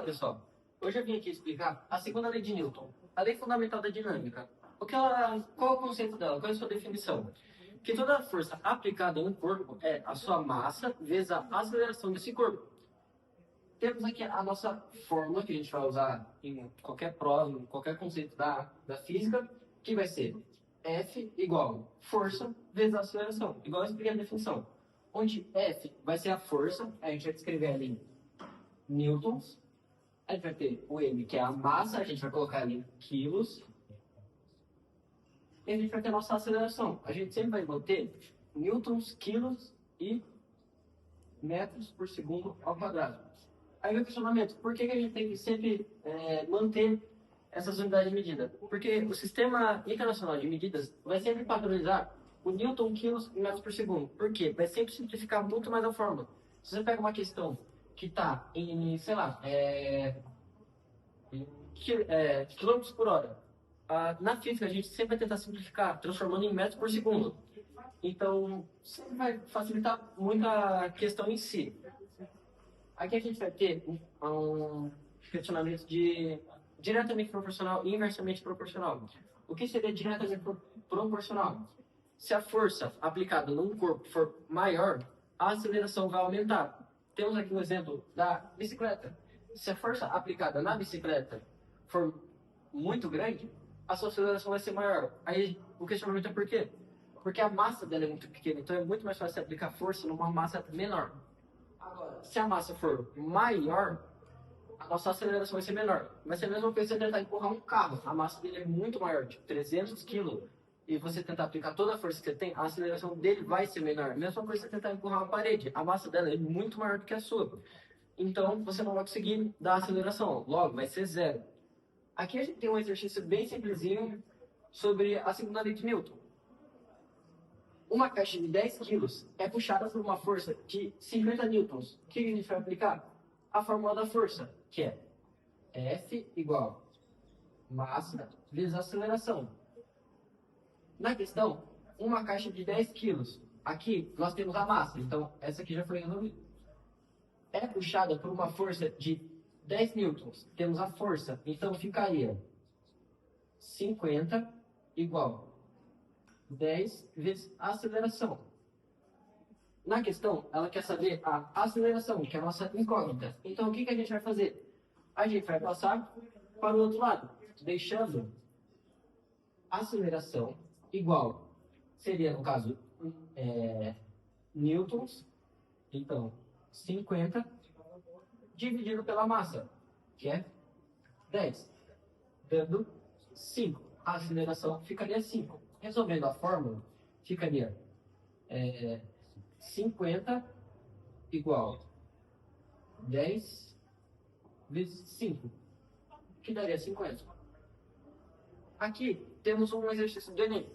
Fala pessoal, hoje eu vim aqui explicar a segunda lei de Newton, a lei fundamental da dinâmica. Qual é o conceito dela? Qual é a sua definição? Que toda força aplicada a um corpo é a sua massa vezes a aceleração desse corpo. Temos aqui a nossa fórmula que a gente vai usar em qualquer prova, em qualquer conceito da física, que vai ser F igual força vezes a aceleração, igual eu expliquei a definição. Onde F vai ser a força, a gente vai escrever ali em newtons. A gente vai ter o M, que é a massa, a gente vai colocar ali em quilos. E a gente vai ter a nossa aceleração. A gente sempre vai manter newtons, quilos e metros por segundo ao quadrado. Aí vem o questionamento, por que a gente tem que sempre manter essas unidades de medida? Porque o Sistema Internacional de Medidas vai sempre padronizar o newton, quilos e metros por segundo. Por quê? Vai sempre simplificar muito mais a fórmula. Se você pega uma questão que está em, sei lá, quilômetros por hora. Na física, a gente sempre vai tentar simplificar, transformando em metros por segundo. Então, sempre vai facilitar muito a questão em si. Aqui a gente vai ter um questionamento de diretamente proporcional e inversamente proporcional. O que seria diretamente proporcional? Se a força aplicada num corpo for maior, a aceleração vai aumentar. Temos aqui um exemplo da bicicleta. Se a força aplicada na bicicleta for muito grande, a sua aceleração vai ser maior. Aí o questionamento é por quê? Porque a massa dela é muito pequena, então é muito mais fácil aplicar força numa massa menor. Agora, se a massa for maior, a nossa aceleração vai ser menor. Vai ser a mesma coisa se você tentar empurrar um carro. A massa dele é muito maior, tipo 300 kg. E você tentar aplicar toda a força que você tem, a aceleração dele vai ser menor. Mesma coisa se você tentar empurrar uma parede. A massa dela é muito maior do que a sua. Então, você não vai conseguir dar aceleração. Logo, vai ser zero. Aqui a gente tem um exercício bem simplesinho sobre a segunda lei de Newton. Uma caixa de 10 quilos é puxada por uma força de 50 newtons. O que a gente vai aplicar? A fórmula da força, que é F igual massa vezes aceleração. Na questão, uma caixa de 10 quilos. Aqui nós temos a massa, então essa aqui já foi resolvida. É puxada por uma força de 10 newtons. Temos a força, então ficaria 50 igual 10 vezes a aceleração. Na questão, ela quer saber a aceleração, que é a nossa incógnita. Então, o que a gente vai fazer? A gente vai passar para o outro lado, deixando a aceleração igual, seria, no caso, newtons, então, 50, dividido pela massa, que é 10, dando 5. A aceleração ficaria 5. Resolvendo a fórmula, ficaria 50 igual 10 vezes 5, que daria 50. Aqui temos um exercício do Enem.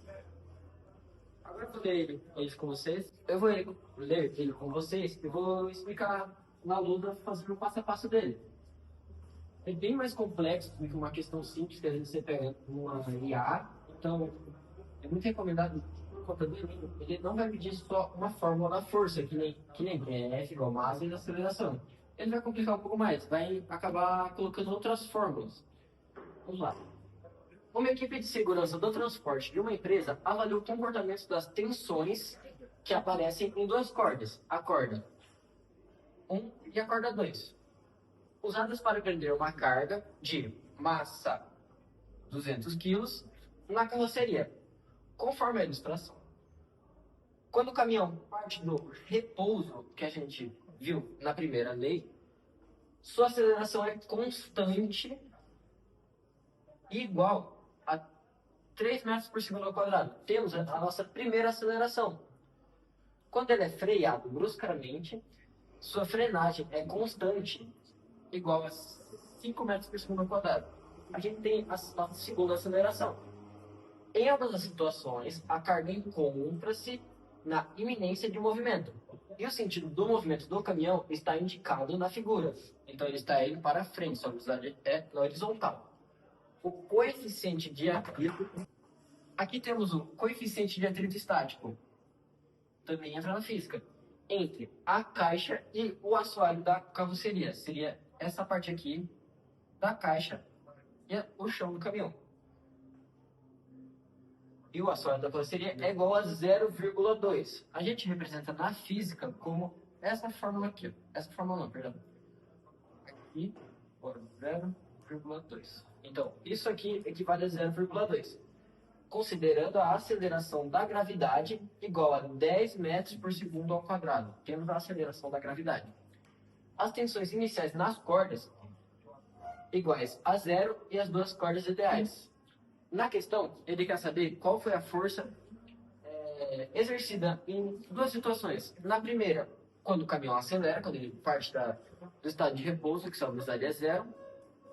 Agora eu vou ler ele com vocês. Eu vou ler ele com vocês e vou explicar na lousa fazendo o passo a passo dele. É bem mais complexo do que uma questão simples que às vezes você pega numa IA. Então, é muito recomendado por conta do Enem. Ele não vai pedir só uma fórmula da força, que nem F igual massa e aceleração. Ele vai complicar um pouco mais, vai acabar colocando outras fórmulas. Vamos lá. Uma equipe de segurança do transporte de uma empresa avalia o comportamento das tensões que aparecem em duas cordas, a corda 1 e a corda 2, usadas para prender uma carga de massa 200 kg na carroceria, conforme a ilustração. Quando o caminhão parte do repouso que a gente viu na primeira lei, sua aceleração é constante e igual a 3 metros por segundo ao quadrado. Temos a nossa primeira aceleração. Quando ele é freado bruscamente, sua frenagem é constante, igual a 5 metros por segundo ao quadrado. A gente tem a nossa segunda aceleração. Em ambas as situações, a carga encontra-se na iminência de movimento. E o sentido do movimento do caminhão está indicado na figura. Então ele está indo para frente, sua velocidade é na horizontal. O coeficiente de atrito. Aqui temos o coeficiente de atrito estático. Também entra na física. Entre a caixa e o assoalho da carroceria. Seria essa parte aqui da caixa e o chão do caminhão. E o assoalho da carroceria é igual a 0,2. A gente representa na física como essa fórmula aqui. Essa fórmula não, perdão. Aqui, 0,2. Então, isso aqui equivale a 0,2. Considerando a aceleração da gravidade igual a 10 metros por segundo ao quadrado. Temos a aceleração da gravidade. As tensões iniciais nas cordas iguais a zero e as duas cordas ideais. Na questão, ele quer saber qual foi a força exercida em duas situações. Na primeira, quando o caminhão acelera, quando ele parte do estado de repouso, que sua velocidade é zero,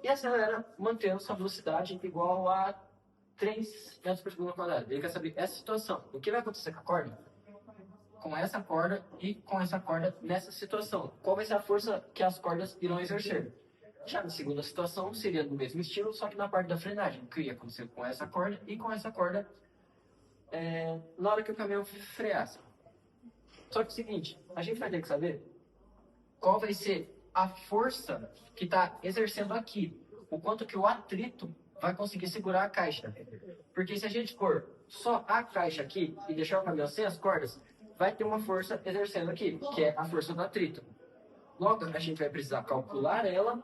e acelera mantendo sua velocidade igual a 3 metros por segundo ao quadrado. Ele quer saber essa situação. O que vai acontecer com a corda? Com essa corda e com essa corda nessa situação. Qual vai ser a força que as cordas irão exercer? Já na segunda situação, seria do mesmo estilo, só que na parte da frenagem, que ia acontecer com essa corda e com essa corda na hora que o caminhão freasse. Só que é o seguinte, a gente vai ter que saber qual vai ser a força que está exercendo aqui, o quanto que o atrito vai conseguir segurar a caixa. Porque se a gente pôr só a caixa aqui e deixar o caminhão sem as cordas, vai ter uma força exercendo aqui, que é a força do atrito. Logo, a gente vai precisar calcular ela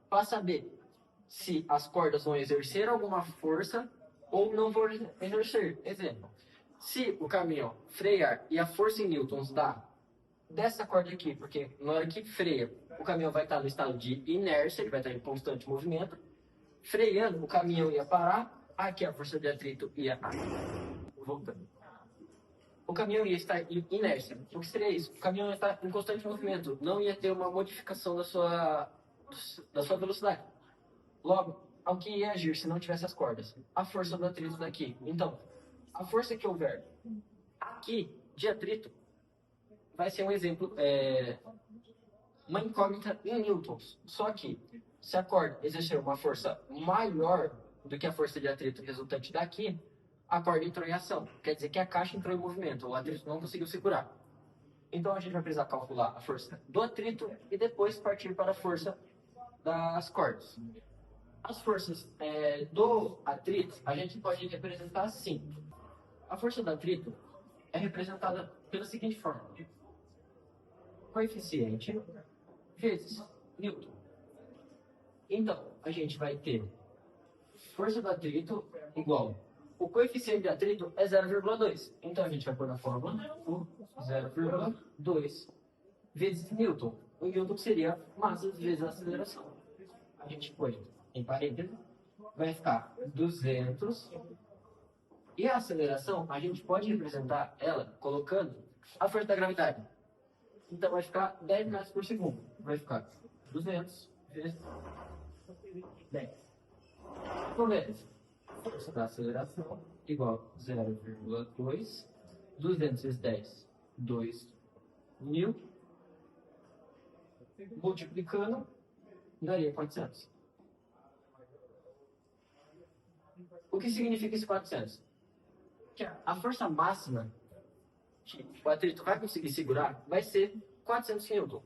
para saber se as cordas vão exercer alguma força ou não vão exercer. Exemplo, se o caminhão frear e a força em newtons dá dessa corda aqui, porque na hora que freia, o caminhão vai estar no estado de inércia, ele vai estar em constante movimento. Freando, o caminhão ia parar, aqui a força de atrito ia voltando. O caminhão ia estar em inércia. O que seria isso? O caminhão ia estar em constante movimento, não ia ter uma modificação da sua velocidade. Logo, ao que ia agir se não tivesse as cordas? A força do atrito daqui. Então, a força que houver aqui de atrito vai ser um exemplo, uma incógnita em newtons. Só que, se a corda exercer uma força maior do que a força de atrito resultante daqui, a corda entrou em ação. Quer dizer que a caixa entrou em movimento, o atrito não conseguiu segurar. Então, a gente vai precisar calcular a força do atrito e depois partir para a força das cordas. As forças do atrito, a gente pode representar assim. A força do atrito é representada pela seguinte forma. Coeficiente vezes Newton. Então, a gente vai ter força do atrito igual. O coeficiente de atrito é 0,2. Então, a gente vai pôr na fórmula o 0,2 vezes Newton. O Newton seria massa vezes a aceleração. A gente põe em parênteses, vai ficar 200. E a aceleração, a gente pode representar ela colocando a força da gravidade. Então vai ficar 10 metros por segundo. Vai ficar 200 vezes 10. Converte. Força da aceleração igual a 0,2. 200 vezes 10, 2.000. Multiplicando, daria 400. O que significa esse 400? Que a força máxima que o atrito vai conseguir segurar vai ser 400 Newton.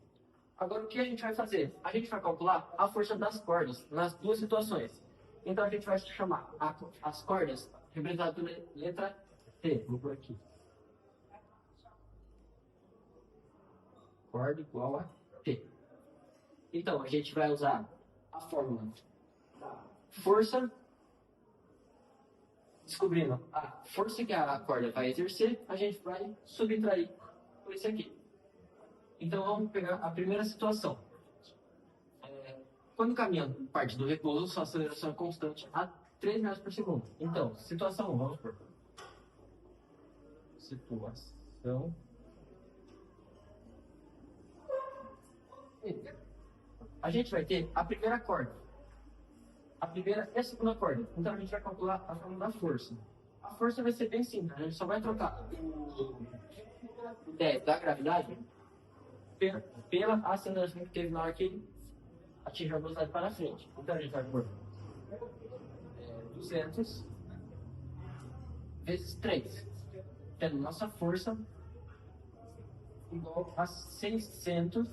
Agora, o que a gente vai fazer? A gente vai calcular a força das cordas nas duas situações. Então, a gente vai chamar as cordas representadas pela letra T. Vou por aqui. Corda igual a T. Então, a gente vai usar a fórmula da força, descobrindo a força que a corda vai exercer, a gente vai subtrair por isso aqui. Então, vamos pegar a primeira situação. Quando o caminhão parte do repouso, sua aceleração é constante a 3 metros por segundo. Então, situação 1, vamos por. Situação. A gente vai ter a primeira corda. A primeira e a segunda corda. Então, a gente vai calcular a fórmula da força. A força vai ser bem simples. A gente só vai trocar o 10 da gravidade pela aceleração que teve na hora que ele atingiu a velocidade para frente. Então, a gente vai por 200 vezes 3. Tendo nossa força igual a 600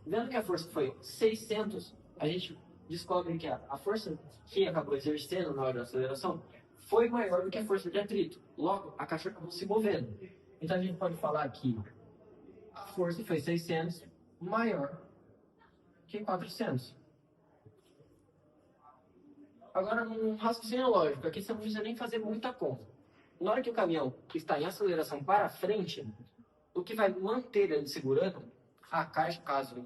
Vendo que a força foi 600, a gente descobre que a força que acabou exercendo na hora da aceleração foi maior do que a força de atrito. Logo, a caixa acabou se movendo. Então a gente pode falar que a força foi 600 maior que 400. Agora, num raciocínio lógico, aqui você não precisa nem fazer muita conta. Na hora que o caminhão está em aceleração para frente, o que vai manter ele segurando, a caixa, caso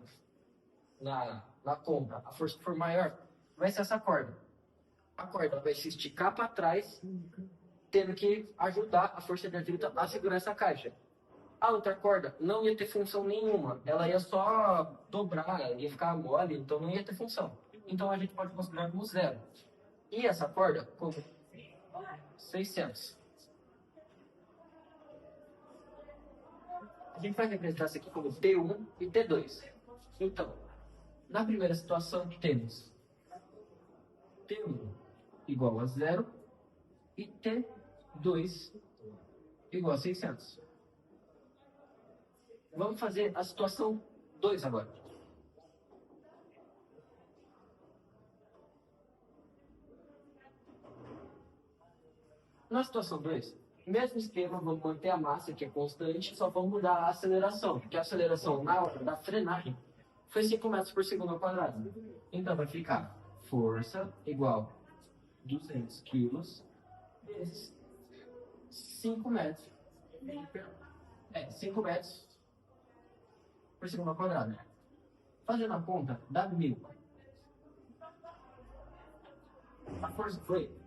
na compra a força for maior, vai ser essa corda. A corda vai se esticar para trás, tendo que ajudar a força de atrito a segurar essa caixa. A outra corda não ia ter função nenhuma, ela ia só dobrar, ia ficar mole, então não ia ter função. Então a gente pode considerar como zero. E essa corda como 600. A gente vai representar isso aqui como T1 e T2. Então, na primeira situação temos T1 igual a 0 e T2 igual a 600. Vamos fazer a situação 2 agora. Na situação 2, mesmo esquema, vamos manter a massa, que é constante, só vamos mudar a aceleração, porque a aceleração na hora da frenagem foi 5 metros por segundo ao quadrado. Então vai ficar força igual 200 quilos vezes 5 metros. 5 metros por segundo ao quadrado. Fazendo a conta, dá 1000. A força foi.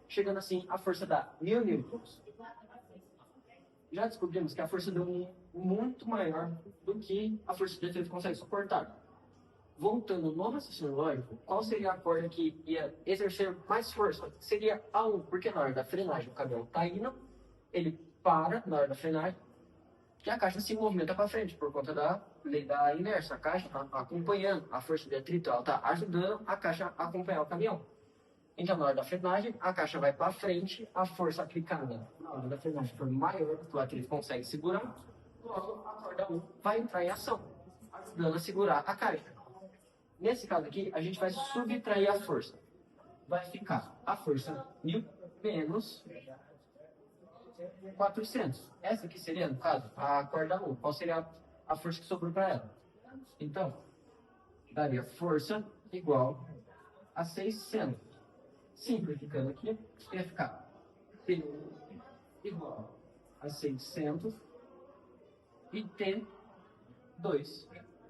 Chegando assim, a força dá 1000 newtons. Já descobrimos que a força deu muito maior do que a força de atrito consegue suportar. Voltando no raciocínio lógico, qual seria a corda que ia exercer mais força? Seria a 1, porque na hora da frenagem o caminhão está indo, ele para na hora da frenagem, e a caixa se movimenta para frente por conta da lei da inércia. A caixa está acompanhando a força de atrito, ela está ajudando a caixa a acompanhar o caminhão. Então, na hora da frenagem, a caixa vai para frente, a força aplicada na hora da frenagem for maior do que o atrito consegue segurar, logo a corda 1 vai entrar em ação, ajudando a segurar a caixa. Nesse caso aqui, a gente vai subtrair a força. Vai ficar a força 1000 menos 400. Essa aqui seria, no caso, a corda 1. Qual seria a força que sobrou para ela? Então, daria força igual a 600. Simplificando aqui, ia ficar T1 igual a 600 e T2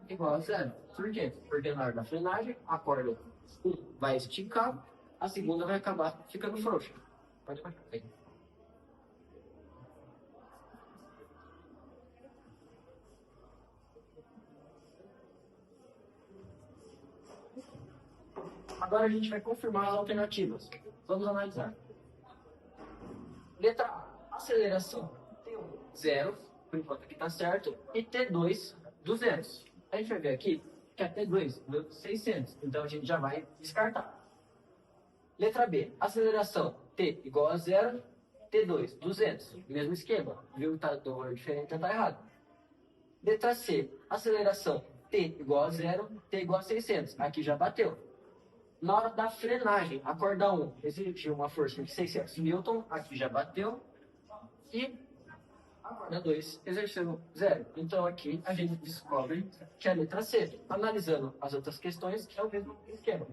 igual a 0. Por quê? Porque na hora da frenagem, a corda 1 vai esticar, a segunda vai acabar ficando frouxa. Pode marcar aí. Agora a gente vai confirmar as alternativas. Vamos analisar. Letra A, aceleração T1, 0, por enquanto aqui está certo, e T2, 200. A gente vai ver aqui que a T2 deu 600, então a gente já vai descartar. Letra B, aceleração T igual a 0, T2, 200. Mesmo esquema, viu que está do diferente, então está errado. Letra C, aceleração T igual a 0, T igual a 600. Aqui já bateu. Na hora da frenagem, a corda 1 exerceu uma força de 600 Newton, aqui já bateu, e a corda 2 exerceu 0. Então aqui a gente descobre que é a letra C. Analisando as outras questões, que é o mesmo esquema.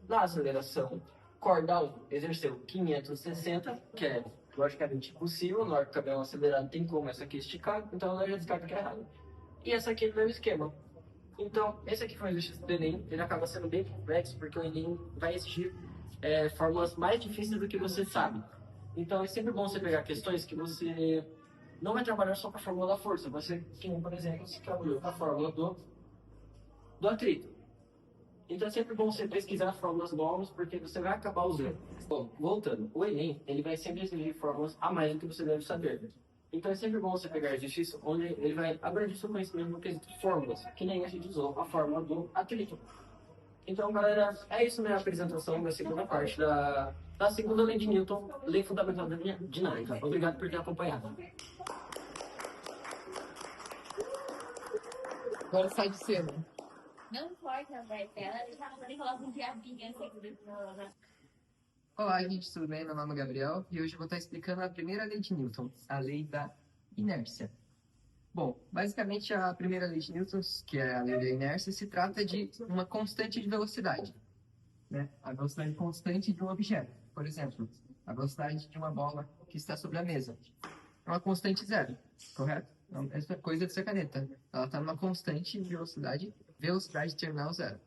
Na aceleração, corda 1 exerceu 560, que é logicamente impossível, na hora que o caminhão acelerado tem como essa aqui esticar, então ela já descarta que é errado. E essa aqui é o mesmo esquema. Então, esse aqui foi o exercício do Enem, ele acaba sendo bem complexo, porque o Enem vai exigir fórmulas mais difíceis do que você sabe. Então, é sempre bom você pegar questões que você não vai trabalhar só com a fórmula da força, você, por exemplo, se trabalhou com a fórmula do atrito. Então, é sempre bom você pesquisar fórmulas novas, porque você vai acabar usando. Bom, voltando, o Enem, ele vai sempre exigir fórmulas a mais do que você deve saber. Então é sempre bom você pegar exercício onde ele vai abranger seu conhecimento no quesito de fórmulas, que nem a gente usou a fórmula do atrito. Então, galera, é isso minha apresentação da segunda parte da segunda lei de Newton, lei fundamental da dinâmica. Obrigado por ter acompanhado. Agora sai de cena. Não corta a voz dela, ele coloca um diabinho assim. Olá, gente, tudo bem? Meu nome é Gabriel e hoje eu vou estar explicando a primeira lei de Newton, a lei da inércia. Bom, basicamente a primeira lei de Newton, que é a lei da inércia, se trata de uma constante de velocidade, né? A velocidade constante de um objeto. Por exemplo, a velocidade de uma bola que está sobre a mesa. É uma constante zero, correto? É a mesma coisa dessa caneta. Ela está numa constante de velocidade terminal zero.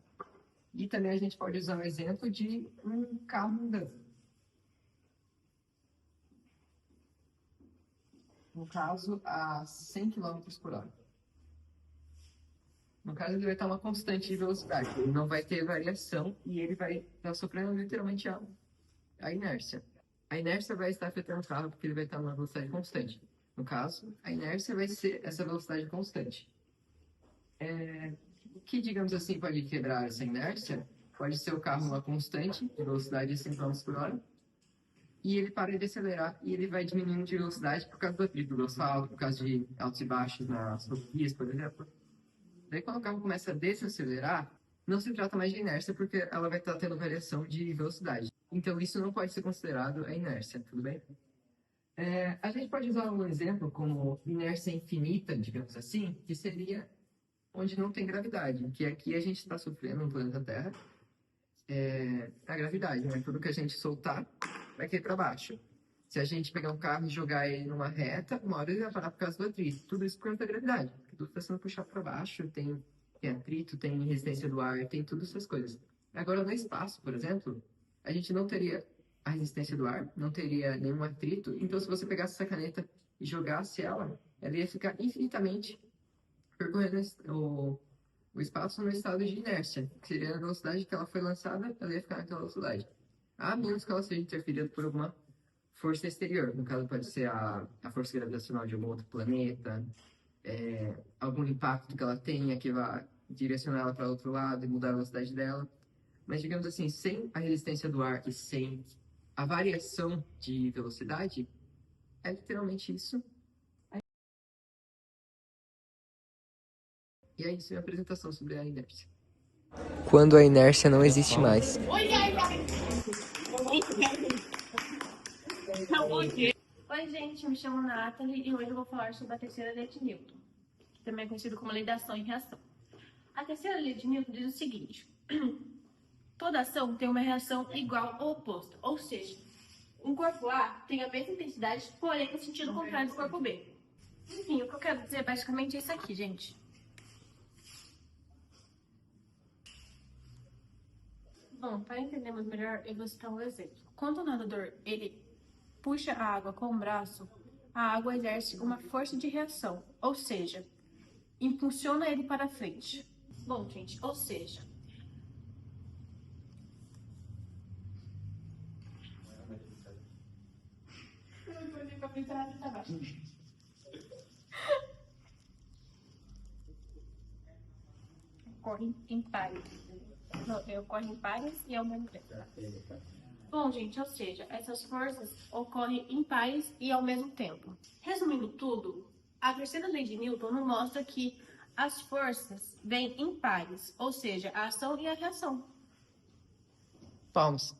E também a gente pode usar o exemplo de um carro andando. No caso, a 100 km por hora. No caso, ele vai estar uma constante de velocidade. Ele não vai ter variação e ele vai estar sofrendo literalmente a inércia. A inércia vai estar afetando o carro porque ele vai estar numa velocidade constante. No caso, a inércia vai ser essa velocidade constante. O que, digamos assim, pode quebrar essa inércia pode ser o carro uma constante de velocidade de 100 km por hora e ele para de acelerar e ele vai diminuindo de velocidade por causa do atrito do asfalto, por causa de altos e baixos nas rodovias, por exemplo. Daí, quando o carro começa a desacelerar, não se trata mais de inércia porque ela vai estar tendo variação de velocidade. Então, isso não pode ser considerado a inércia, tudo bem? A gente pode usar um exemplo como inércia infinita, digamos assim, que seria onde não tem gravidade, que aqui a gente está sofrendo no planeta Terra a gravidade, né? Tudo que a gente soltar vai cair para baixo. Se a gente pegar um carro e jogar ele numa reta, uma hora ele vai parar por causa do atrito. Tudo isso por causa da gravidade. Porque tudo está sendo puxado para baixo, tem atrito, tem resistência do ar, tem todas essas coisas. Agora, no espaço, por exemplo, a gente não teria a resistência do ar, não teria nenhum atrito. Então, se você pegasse essa caneta e jogasse ela ia ficar infinitamente percorrendo o espaço no estado de inércia, que seria a velocidade que ela foi lançada, ela ia ficar naquela velocidade. A menos que ela seja interferida por alguma força exterior. No caso, pode ser a força gravitacional de algum outro planeta, algum impacto que ela tenha que vá direcionar ela para outro lado e mudar a velocidade dela. Mas, digamos assim, sem a resistência do ar e sem a variação de velocidade, é literalmente isso. E é isso, minha apresentação sobre a inércia. Quando a inércia não existe mais. Oi, gente, me chamo Nathalie e hoje eu vou falar sobre a terceira lei de Newton, que também é conhecida como lei da ação e reação. A terceira lei de Newton diz o seguinte: toda ação tem uma reação igual ou oposta, ou seja, um corpo A tem a mesma intensidade, porém no sentido contrário do corpo B. Enfim, o que eu quero dizer basicamente é isso aqui, gente. Bom, para entendermos melhor, eu vou citar um exemplo. Quando o nadador ele puxa a água com o braço, a água exerce uma força de reação, ou seja, impulsiona ele para frente. Bom, gente, ou seja, ocorre em pares. Não, ocorre em pares e ao mesmo tempo. Bom, gente, ou seja, essas forças ocorrem em pares e ao mesmo tempo. Resumindo tudo, a terceira lei de Newton nos mostra que as forças vêm em pares, ou seja, a ação e a reação. Palmas.